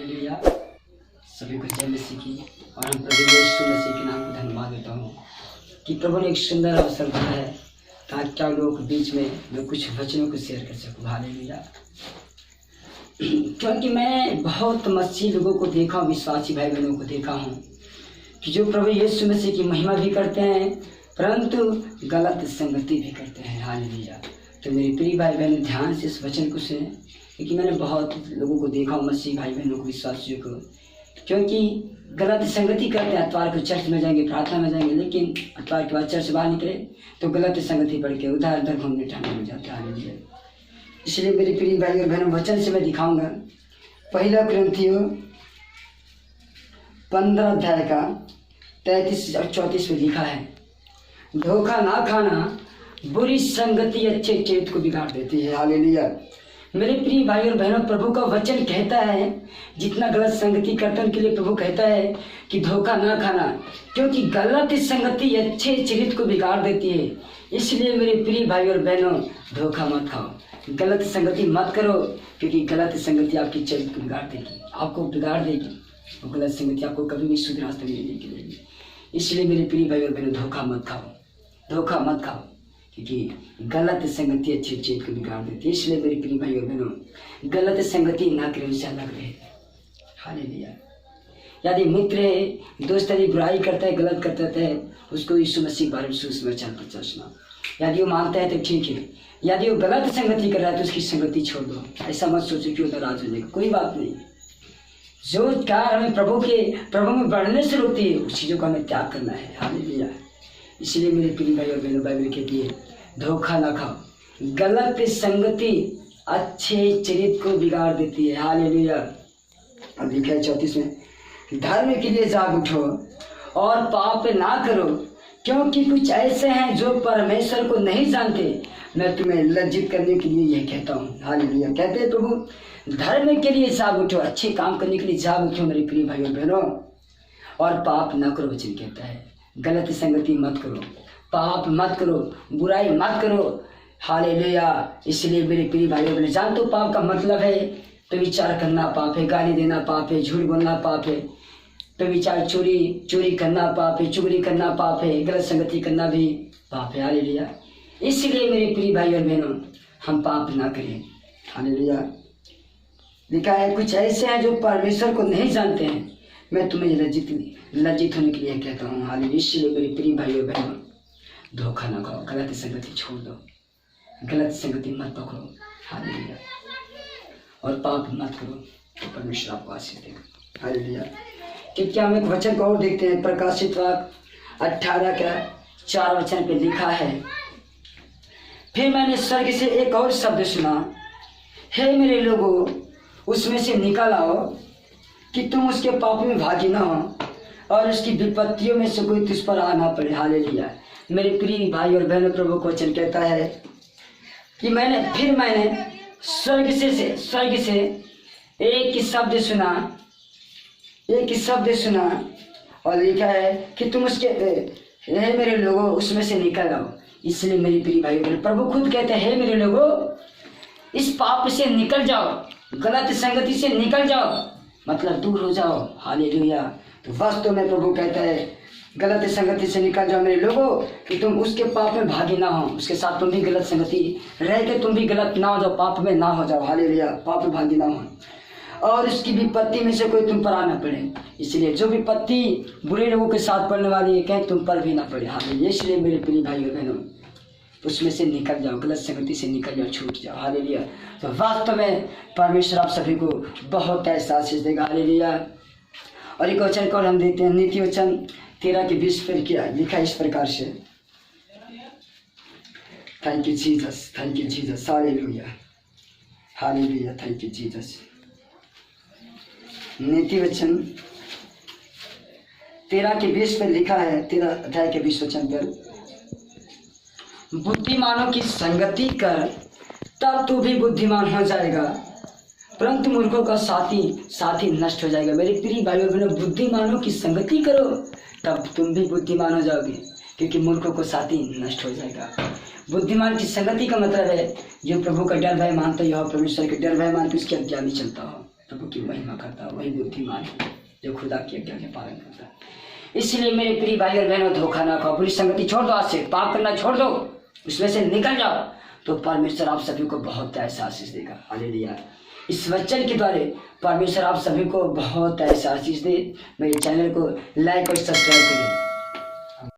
Hallelujah. सभी को जय मसीह की। और हम प्रभु यीशु मसीह के नाम को धन्यवाद देता हूँ कि प्रभु ने एक सुंदर अवसर दिया है ताकि क्या लोगों के बीच में मैं कुछ वचनों को शेयर कर सकूँ। हालेलुया। क्योंकि मैं बहुत मसीह लोगों को देखा हूँ, विश्वासी भाई बहनों को देखा हूँ कि जो प्रभु यीशु मसीह की महिमा भी करते हैं परंतु गलत संगति भी करते हैं। हालेलुया। तो मेरे प्रिय भाई बहन ध्यान से इस वचन को सुने, क्योंकि मैंने बहुत लोगों को देखा हूँ, मसीह भाई बहनों को, विश्वासियों को, क्योंकि गलत संगति करते हैं। अतवार को चर्च में जाएंगे, प्रार्थना में जाएंगे, लेकिन अतवार के बाद चर्च बाहर निकले तो गलत संगति पढ़ के उधर उधर घूमने टहलने हो जाते हैं। इसलिए मेरे प्रिय भाई और बहनों वचन से मैं दिखाऊंगा। पहला कुरिन्थियों 15 अध्याय का 33 और 34 में लिखा है, धोखा ना खाना, बुरी संगति अच्छे चरित्र को बिगाड़ देती है। हालेलुया। मेरे प्रिय भाई और बहनों, प्रभु का वचन कहता है जितना गलत संगति करते हैं उनके लिए प्रभु कहता है कि धोखा ना खाना, क्योंकि गलत संगति अच्छे चरित्र को बिगाड़ देती है। इसलिए मेरे प्रिय भाई और बहनों, धोखा मत खाओ, गलत संगति मत करो, क्योंकि गलत संगति आपकी चरित्र को बिगाड़ देगी, आपको बिगाड़ देगी। और गलत संगति आपको कभी भी शुद्ध रास्ते में नहीं निकलेगी। इसलिए मेरे प्रिय भाई और बहनों, धोखा मत खाओ, धोखा मत खाओ, क्योंकि गलत संगति अच्छे चीज को बिगाड़ देती है। इसलिए मेरे प्रिय भाई और बहनों, गलत संगति ना करें, उससे अलग रहे। हालेलुया। यदि मित्र है, दोस्त यदि बुराई करता है, गलत करता है, उसको यीशु मसीह के बारे में सुसमाचार प्रचारना। यदि वो मानता है तो ठीक है, यदि वो गलत संगति कर रहा है तो उसकी संगति छोड़ दो। ऐसा मत सोचो कि वो नाराज हो जाएगा, कोई बात नहीं। जो कार्य हमें प्रभु में बढ़ने से रोकती है, उस चीज़ों का हमें त्याग करना है। हालेलुया। इसलिए मेरे प्रिय भाई और बहनों, बाइबल कहती है धोखा ना खाओ, गलत संगति अच्छे चरित्र को बिगाड़ देती है। हालेलुया। अब लिखा है 34 में, धर्म के लिए जाग उठो और पाप ना करो, क्योंकि कुछ ऐसे हैं जो परमेश्वर को नहीं जानते। मैं तुम्हें लज्जित करने के लिए यह कहता हूँ। हालेलुया। कहते हैं प्रभु धर्म के लिए जाग उठो, अच्छे काम करने के लिए जाग उठो मेरे प्रिय भाई और बहनों, और पाप ना करो। वचन कहता है गलत संगति मत करो, पाप मत करो, बुराई मत करो। हालेलुया। इसलिए मेरे प्रिय भाई और बहनों, जानते हो पाप का मतलब है व्यभिचार करना पाप है, गाली देना पाप है, झूठ बोलना पाप है, व्यभिचार चोरी करना पाप है, चुगली करना पाप है, गलत संगति करना भी पाप है। हालेलुया। इसलिए मेरे प्रिय भाई और बहनों, हम पाप ना करें। हालेलुया। लिखा है कुछ ऐसे हैं जो परमेश्वर को नहीं जानते हैं। मैं तुम्हें लज्जित होने के लिए कहता हूँ। हालेलुया। इसलिए मेरे प्रिय भाई और बहनों, धोखा ना खाओ, गलत संगति छोड़ दो, गलत संगति मत पकड़ो। हालेलुया। और पाप मत करो, तो परमेश्वर आपको आशीष देगा। हालेलुया। क्योंकि हम एक वचन को और देखते हैं, प्रकाशित वाक्य 18 का 4 वचन पे लिखा है, फिर मैंने स्वर्ग से एक और शब्द सुना, हे मेरे लोगों, उसमें से निकल आओ कि तुम उसके पापों में भागी ना हो और उसकी विपत्तियों में से कोई तुझ पर आ ना पड़े। हालेलुया। मेरे प्रिय भाई और बहनों, प्रभु को वचन कहता है कि मैंने स्वर्ग से एक शब्द सुना और लिखा है कि तुम उसके हे मेरे लोगों, उसमें से निकल आओ। इसलिए मेरे प्रिय भाई और बहनों, प्रभु खुद कहते हैं, हे मेरे लोगों, इस पाप से निकल जाओ, गलत संगति से निकल जाओ, मतलब दूर हो जाओ। हालेलुया। तो वास्तव में प्रभु कहता है गलत संगति से निकल जाओ मेरे लोगों, कि तुम उसके पाप में भागी ना हो, उसके साथ तुम भी गलत संगति रह के तुम भी गलत ना हो जाओ, पाप में ना हो जाओ। हालेलुया। पाप में भागी ना हो और उसकी विपत्ति में से कोई तुम पर आ ना पड़े। इसलिए जो विपत्ति बुरे लोगों के साथ पड़ने वाली है, कहीं तुम पर भी ना पड़े। हालेलुया। इसलिए मेरे प्रिय भाई और बहनों, उसमें से निकल जाओ, गलत संगति से निकल जाओ, छूट जाओ। हालेलुया। तो वास्तव में परमेश्वर आप सभी को बहुत ऐसा आशीष देगा। हालेलुया। और एक वचन को हम देखते हैं, नीति वचन 13 के 20 पर क्या लिखा इस प्रकार से, thank you Jesus, thank you Jesus. Hallelujah. Hallelujah. Thank you Jesus. नीति वचन 13 के 20 पर लिखा है, 13 अध्याय के 20 वचन पर, बुद्धिमानों की संगति कर तब तू भी बुद्धिमान हो जाएगा, परंतु मूर्खों का साथी नष्ट हो जाएगा। मेरे प्रिय भाई और बहनों, बुद्धिमानों की संगति करो तब तुम भी बुद्धिमान हो जाओगे, क्योंकि मूर्खों को साथी नष्ट हो जाएगा। बुद्धिमान की संगति का मतलब है जो प्रभु का डर भय मानता हो, परमेश्वर के डर भय मानते उसकी आज्ञा नहीं चलता हो। प्रभु की महिमा करता है, वही बुद्धिमान है जो खुदा की आज्ञा के पालन करता है। इसलिए मेरे प्रिय भाई और बहनों, धोखा ना खाओ, बुरी संगति छोड़ दो, आज से पाप करना छोड़ दो, उसमें से निकल जाओ, तो परमेश्वर आप सभी को बहुत ऐसा आशीष देगा। हालेलुया। इस वचन के द्वारा परमेश्वर आप सभी को बहुत ऐसा आशीष दे। मेरे चैनल को लाइक और सब्सक्राइब करें।